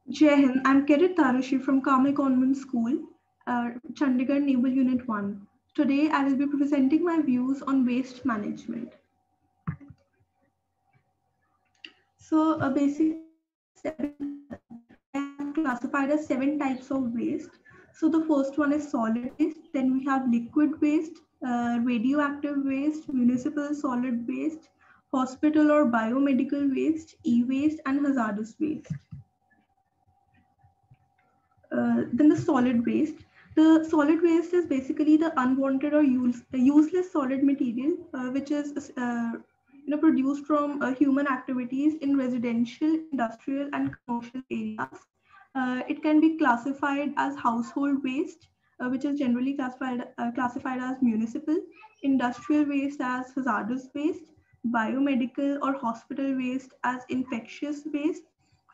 Jai Hind, I'm Cadet Tarushi from Carmel Convent School, Chandigarh Naval Unit 1. Today I will be presenting my views on waste management. So basically I have classified as 7 types of waste. So the first one is solid waste, then we have liquid waste, radioactive waste, municipal solid waste, hospital or biomedical waste, e-waste and hazardous waste. Then the solid waste. The solid waste is basically the unwanted or useless solid material which is produced from human activities in residential, industrial, and commercial areas. It can be classified as household waste, which is generally classified as municipal, industrial waste as hazardous waste, biomedical or hospital waste as infectious waste,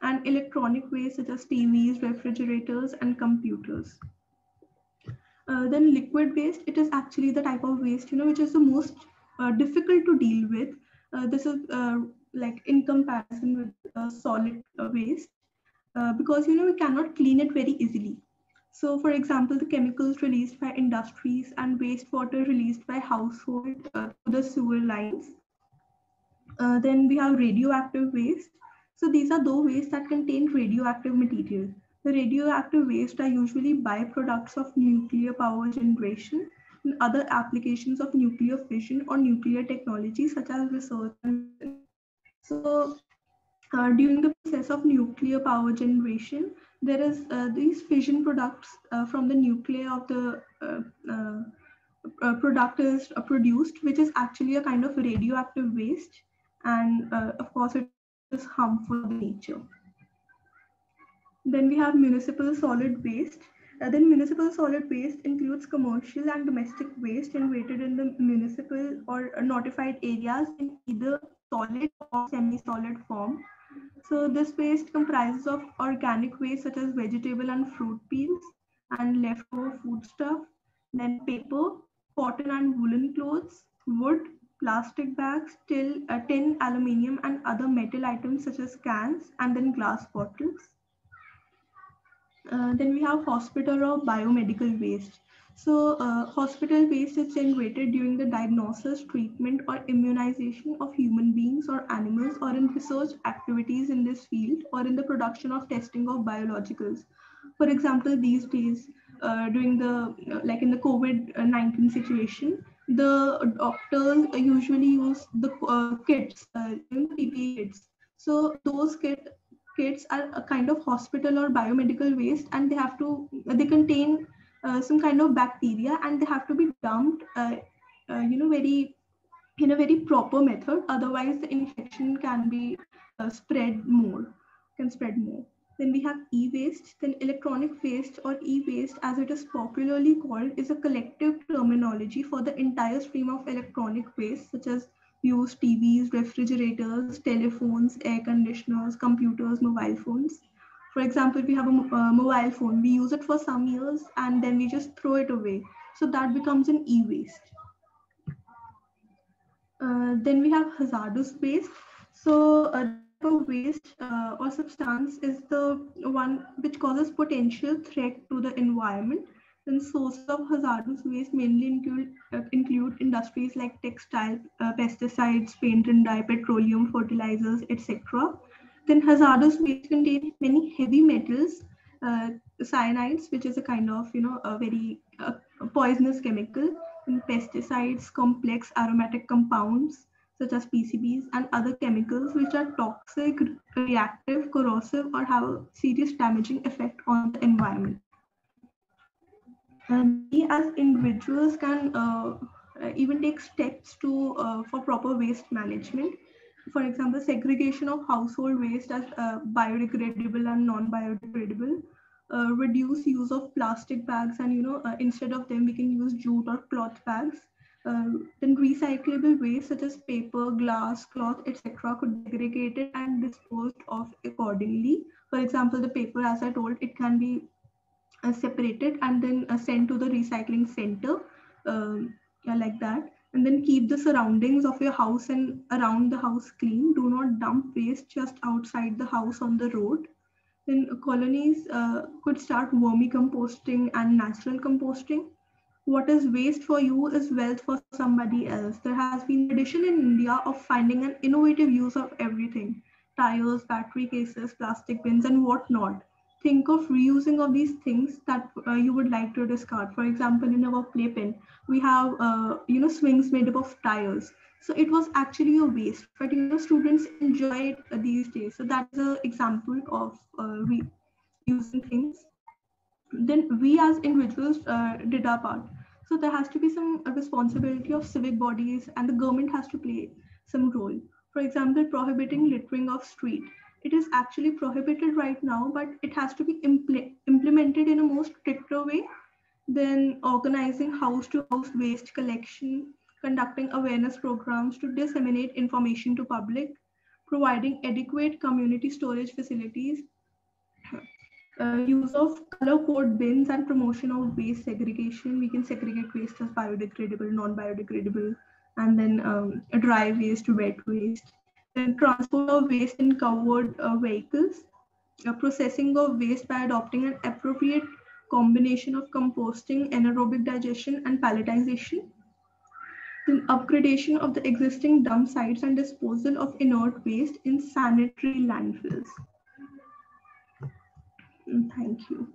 and electronic waste such as TVs, refrigerators, and computers. Then liquid waste, it is actually the type of waste which is the most difficult to deal with. This is like in comparison with solid waste because we cannot clean it very easily. So, for example, the chemicals released by industries and wastewater released by household through the sewer lines. Then we have radioactive waste. So these are those wastes that contain radioactive material. The radioactive waste are usually byproducts of nuclear power generation and other applications of nuclear fission or nuclear technology such as research and medicine. So during the process of nuclear power generation, there is these fission products from the nuclei of the product is produced, which is actually a kind of radioactive waste, and of course, it is harmful for the nature. Then we have municipal solid waste. Then municipal solid waste includes commercial and domestic waste generated in the municipal or notified areas in either solid or semi-solid form. So this waste comprises of organic waste such as vegetable and fruit peels and leftover foodstuff, then paper, cotton and woolen clothes, wood, plastic bags, tin, aluminium and other metal items such as cans, and then glass bottles. Then we have hospital or biomedical waste. So hospital waste is generated during the diagnosis, treatment or immunization of human beings or animals, or in research activities in this field, or in the production of testing of biologicals. For example, these days during the like in the COVID-19 situation, the doctors usually use the kits, the PPE kits. So those kits are a kind of hospital or biomedical waste, and they contain some kind of bacteria, and they have to be dumped very in a very proper method, otherwise the infection can be spread more. Then we have e-waste. Then electronic waste, or e-waste as it is popularly called, is a collective terminology for the entire stream of electronic waste such as used TVs, refrigerators, telephones, air conditioners, computers, mobile phones. For example, we have a mobile phone, we use it for some years and then we just throw it away, so that becomes an e-waste. Then we have hazardous waste. So this type of waste or substance is the one which causes potential threat to the environment. Then sources of hazardous waste mainly include industries like textile, pesticides, paint and dye, petroleum, fertilizers, etc. Then hazardous waste contain many heavy metals, uh, cyanides, which is a kind of a very poisonous chemical, and pesticides, complex aromatic compounds such as PCBs, and other chemicals which are toxic, reactive, corrosive, or have a serious damaging effect on the environment. And we as individuals can even take steps to for proper waste management. For example, segregation of household waste as biodegradable and non-biodegradable. Reduce use of plastic bags, and instead of them we can use jute or cloth bags. Then recyclable waste such as paper, glass, cloth, etc. could be aggregated and disposed of accordingly. For example, the paper, as I told, it can be separated and then sent to the recycling center, yeah, like that. And then keep the surroundings of your house and around the house clean. Do not dump waste just outside the house on the road. Then colonies could start vermicomposting and natural composting. What is waste for you is wealth for somebody else. There has been a tradition in India of finding an innovative use of everything: tires, battery cases, plastic bins, and whatnot. Think of reusing of these things that you would like to discard. For example, in our playpen, we have swings made up of tires. So it was actually a waste, but students enjoy it these days. So that is an example of reusing things. Then we as individuals did our part. So there has to be some responsibility of civic bodies, and the government has to play some role. For example, prohibiting littering of street. It is actually prohibited right now, but it has to be implemented in a more stricter way. Then organizing house to house waste collection, conducting awareness programs to disseminate information to public, providing adequate community storage facilities, use of color code bins and promotion of waste segregation. We can segregate waste as biodegradable, non-biodegradable, and then dry waste, wet waste. Then transport of waste in covered vehicles, processing of waste by adopting an appropriate combination of composting, anaerobic digestion, and palletization. Then upgradation of the existing dump sites and disposal of inert waste in sanitary landfills. Thank you.